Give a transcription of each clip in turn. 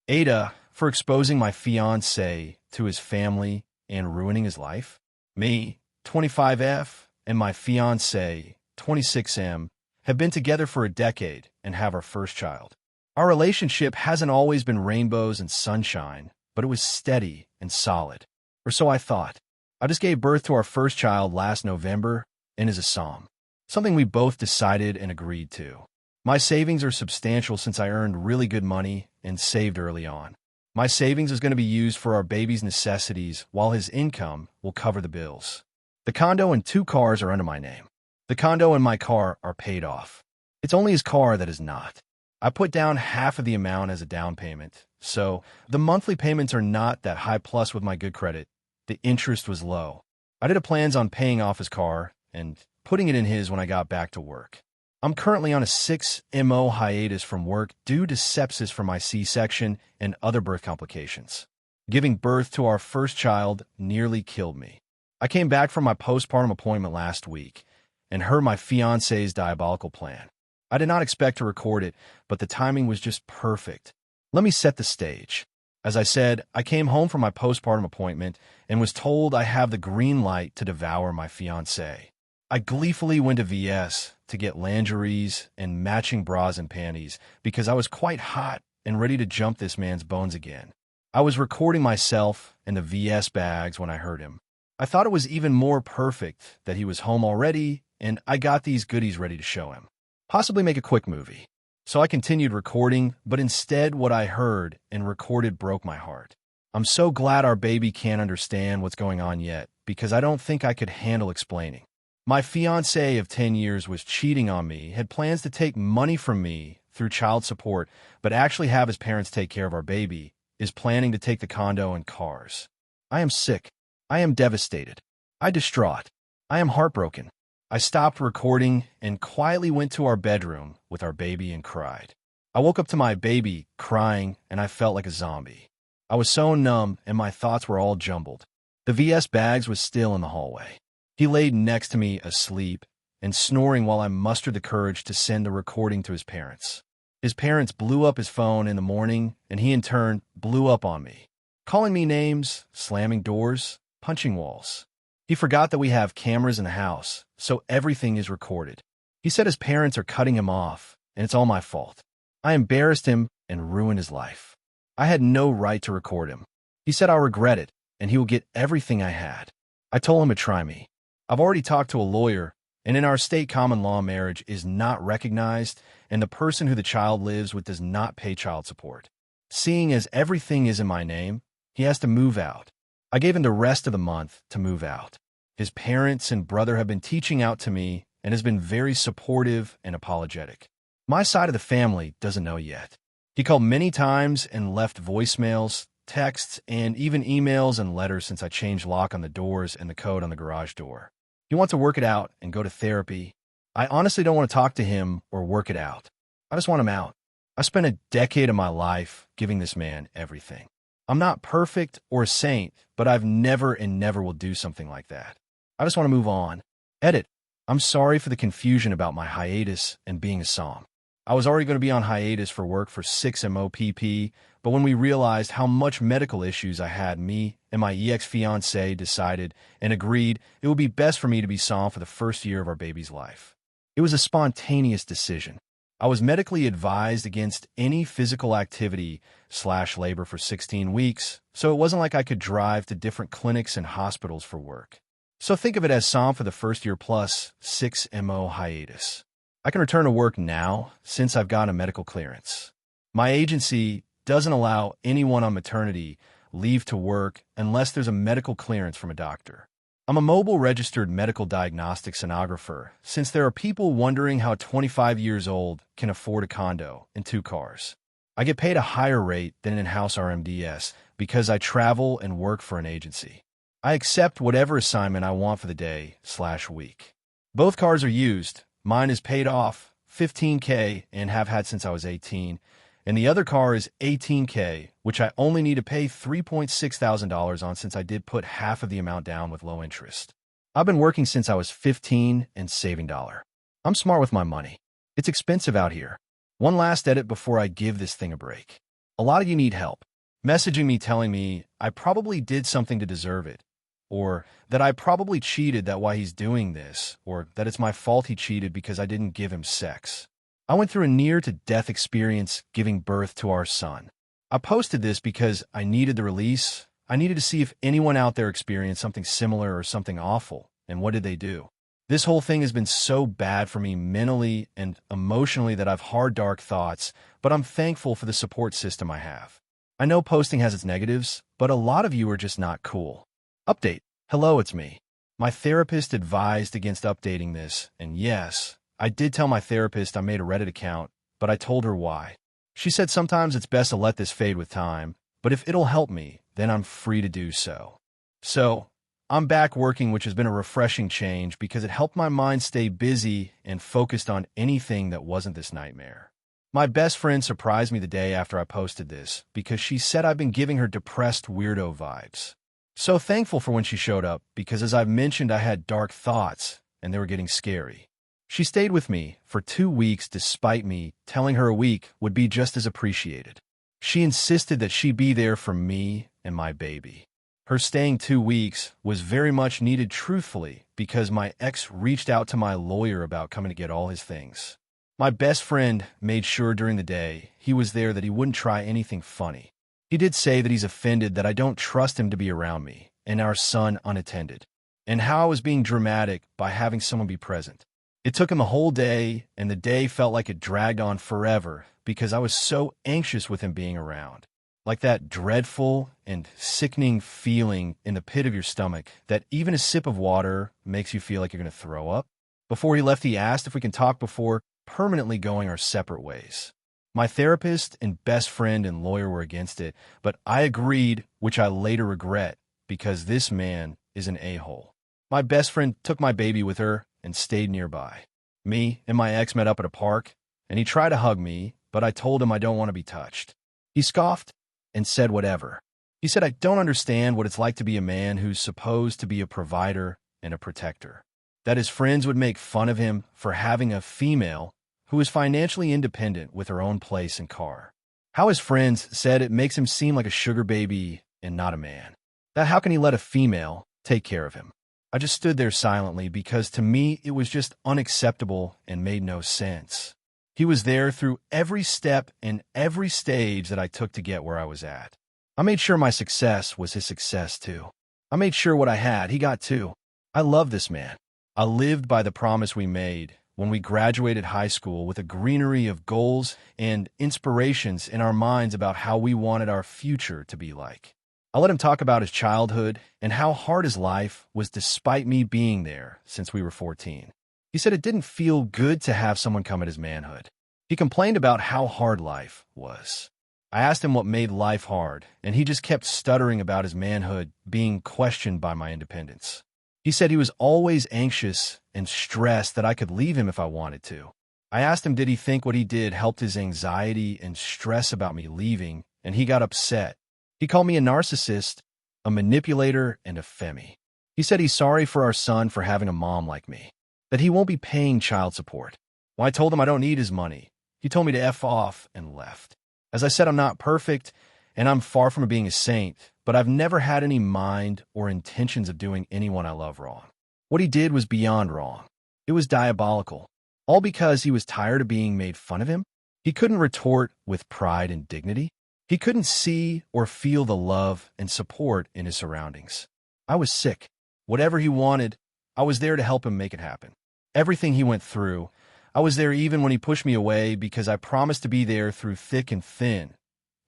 AITAH for exposing my fiancé to his family and ruining his life? Me, 25F, and my fiancé, 26M, have been together for a decade and have our first child. Our relationship hasn't always been rainbows and sunshine, but it was steady and solid. Or so I thought. I just gave birth to our first child last November and is a psalm. Something we both decided and agreed to. My savings are substantial since I earned really good money and saved early on. My savings is going to be used for our baby's necessities while his income will cover the bills. The condo and 2 cars are under my name. The condo and my car are paid off. It's only his car that is not. I put down half of the amount as a down payment, so the monthly payments are not that high. Plus, with my good credit, the interest was low. I did plans on paying off his car and putting it in his when I got back to work. I'm currently on a 6-month hiatus from work due to sepsis from my C-section and other birth complications. Giving birth to our first child nearly killed me. I came back from my postpartum appointment last week and heard my fiancé's diabolical plan. I did not expect to record it, but the timing was just perfect. Let me set the stage. As I said, I came home from my postpartum appointment and was told I have the green light to devour my fiancé. I gleefully went to VS to get lingeries and matching bras and panties because I was quite hot and ready to jump this man's bones again. I was recording myself in the VS bags when I heard him. I thought it was even more perfect that he was home already and I got these goodies ready to show him. Possibly make a quick movie. So I continued recording, but instead what I heard and recorded broke my heart. I'm so glad our baby can't understand what's going on yet because I don't think I could handle explaining. My fiancé of 10 years was cheating on me, had plans to take money from me through child support, but actually have his parents take care of our baby, is planning to take the condo and cars. I am sick. I am devastated. I distraught. I am heartbroken. I stopped recording and quietly went to our bedroom with our baby and cried. I woke up to my baby crying and I felt like a zombie. I was so numb and my thoughts were all jumbled. The VS bags was still in the hallway. He laid next to me asleep and snoring while I mustered the courage to send the recording to his parents. His parents blew up his phone in the morning and he in turn blew up on me, calling me names, slamming doors, punching walls. He forgot that we have cameras in the house, so everything is recorded. He said his parents are cutting him off, and it's all my fault. I embarrassed him and ruined his life. I had no right to record him. He said I'll regret it, and he will get everything I had. I told him to try me. I've already talked to a lawyer, and in our state common law marriage is not recognized, and the person who the child lives with does not pay child support. Seeing as everything is in my name, he has to move out. I gave him the rest of the month to move out. His parents and brother have been teaching out to me and has been very supportive and apologetic. My side of the family doesn't know yet. He called many times and left voicemails, texts, and even emails and letters since I changed lock on the doors and the code on the garage door. He wants to work it out and go to therapy. I honestly don't want to talk to him or work it out. I just want him out. I spent a decade of my life giving this man everything. I'm not perfect or a saint, but I've never and never will do something like that. I just want to move on. Edit. I'm sorry for the confusion about my hiatus and being a psalm. I was already going to be on hiatus for work for 6-MOPP, but when we realized how much medical issues I had, me and my ex-fiancé decided and agreed it would be best for me to be psalm for the first year of our baby's life. It was a spontaneous decision. I was medically advised against any physical activity/labor for 16 weeks, so it wasn't like I could drive to different clinics and hospitals for work. So think of it as psalm for the first year plus 6-month hiatus. I can return to work now since I've got a medical clearance. My agency doesn't allow anyone on maternity leave to work unless there's a medical clearance from a doctor. I'm a mobile registered medical diagnostic sonographer since there are people wondering how 25 years old can afford a condo and 2 cars. I get paid a higher rate than an in-house RMDS because I travel and work for an agency. I accept whatever assignment I want for the day/week. Both cars are used. Mine is paid off, $15K, and have had since I was 18, and the other car is $18K, which I only need to pay $3,600 on since I did put half of the amount down with low interest. I've been working since I was 15 and saving dollar. I'm smart with my money. It's expensive out here. One last edit before I give this thing a break. A lot of you need help. Messaging me telling me I probably did something to deserve it, or that I probably cheated, that why he's doing this, or that it's my fault he cheated because I didn't give him sex. I went through a near-to-death experience giving birth to our son. I posted this because I needed the release. I needed to see if anyone out there experienced something similar or something awful, and what did they do? This whole thing has been so bad for me mentally and emotionally that I've hard, dark thoughts, but I'm thankful for the support system I have. I know posting has its negatives, but a lot of you are just not cool. Update. Hello, it's me. My therapist advised against updating this, and yes, I did tell my therapist I made a Reddit account, but I told her why. She said sometimes it's best to let this fade with time, but if it'll help me, then I'm free to do so. So, I'm back working, which has been a refreshing change because it helped my mind stay busy and focused on anything that wasn't this nightmare. My best friend surprised me the day after I posted this because she said I've been giving her depressed weirdo vibes. So thankful for when she showed up because, as I've mentioned, I had dark thoughts and they were getting scary. She stayed with me for 2 weeks despite me telling her a week would be just as appreciated. She insisted that she be there for me and my baby. Her staying 2 weeks was very much needed, truthfully, because my ex reached out to my lawyer about coming to get all his things. My best friend made sure during the day he was there that he wouldn't try anything funny. He did say that he's offended that I don't trust him to be around me and our son unattended, and how I was being dramatic by having someone be present. It took him a whole day, and the day felt like it dragged on forever because I was so anxious with him being around. Like that dreadful and sickening feeling in the pit of your stomach that even a sip of water makes you feel like you're going to throw up. Before he left, he asked if we can talk before permanently going our separate ways. My therapist and best friend and lawyer were against it, but I agreed, which I later regret because this man is an a-hole. My best friend took my baby with her and stayed nearby. Me and my ex met up at a park, and he tried to hug me, but I told him I don't want to be touched. He scoffed and said whatever. He said I don't understand what it's like to be a man who's supposed to be a provider and a protector. That his friends would make fun of him for having a female who is financially independent with her own place and car. How his friends said it makes him seem like a sugar baby and not a man. That how can he let a female take care of him? I just stood there silently because to me it was just unacceptable and made no sense. He was there through every step and every stage that I took to get where I was at. I made sure my success was his success too. I made sure what I had, he got too. I love this man. I lived by the promise we made when we graduated high school with a greenery of goals and inspirations in our minds about how we wanted our future to be like. I let him talk about his childhood and how hard his life was despite me being there since we were 14. He said it didn't feel good to have someone come at his manhood. He complained about how hard life was. I asked him what made life hard, and he just kept stuttering about his manhood being questioned by my independence. He said he was always anxious and stressed that I could leave him if I wanted to. I asked him did he think what he did helped his anxiety and stress about me leaving, and he got upset. He called me a narcissist, a manipulator, and a femme. He said he's sorry for our son for having a mom like me, that he won't be paying child support. Well, I told him I don't need his money. He told me to F off and left. As I said, I'm not perfect, and I'm far from being a saint, but I've never had any mind or intentions of doing anyone I love wrong. What he did was beyond wrong. It was diabolical, all because he was tired of being made fun of him. He couldn't retort with pride and dignity. He couldn't see or feel the love and support in his surroundings. I was sick. Whatever he wanted, I was there to help him make it happen. Everything he went through, I was there even when he pushed me away because I promised to be there through thick and thin.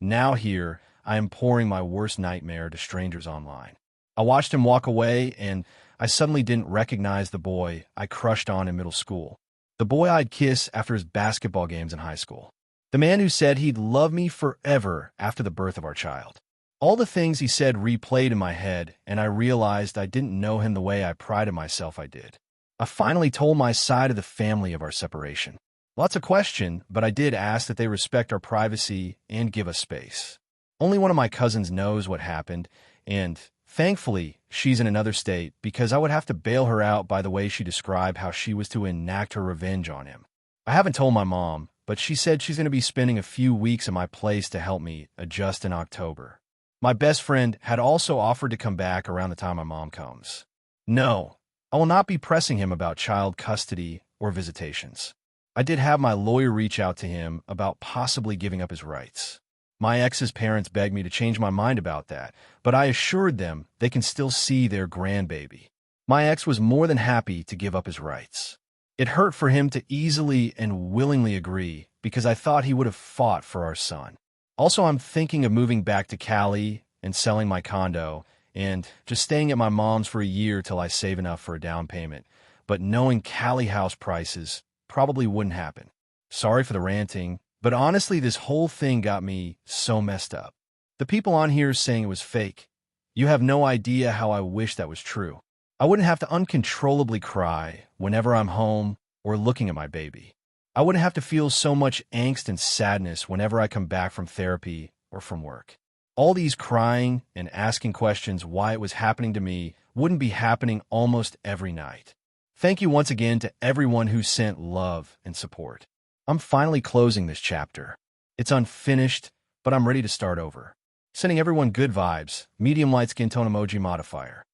Now here, I am pouring my worst nightmare to strangers online. I watched him walk away, and I suddenly didn't recognize the boy I crushed on in middle school. The boy I'd kiss after his basketball games in high school. The man who said he'd love me forever after the birth of our child. All the things he said replayed in my head, and I realized I didn't know him the way I prided myself I did. I finally told my side of the family of our separation. Lots of question, but I did ask that they respect our privacy and give us space. Only one of my cousins knows what happened, and thankfully, she's in another state because I would have to bail her out by the way she described how she was to enact her revenge on him. I haven't told my mom, but she said she's going to be spending a few weeks at my place to help me adjust in October. My best friend had also offered to come back around the time my mom comes. No, I will not be pressing him about child custody or visitations. I did have my lawyer reach out to him about possibly giving up his rights. My ex's parents begged me to change my mind about that, but I assured them they can still see their grandbaby. My ex was more than happy to give up his rights. It hurt for him to easily and willingly agree because I thought he would have fought for our son. Also, I'm thinking of moving back to Cali and selling my condo and just staying at my mom's for a year till I save enough for a down payment. But knowing Cali house prices probably wouldn't happen. Sorry for the ranting, but honestly, this whole thing got me so messed up. The people on here saying it was fake. You have no idea how I wish that was true. I wouldn't have to uncontrollably cry whenever I'm home or looking at my baby. I wouldn't have to feel so much angst and sadness whenever I come back from therapy or from work. All these crying and asking questions why it was happening to me wouldn't be happening almost every night. Thank you once again to everyone who sent love and support. I'm finally closing this chapter. It's unfinished, but I'm ready to start over. Sending everyone good vibes, medium light skin tone emoji modifier.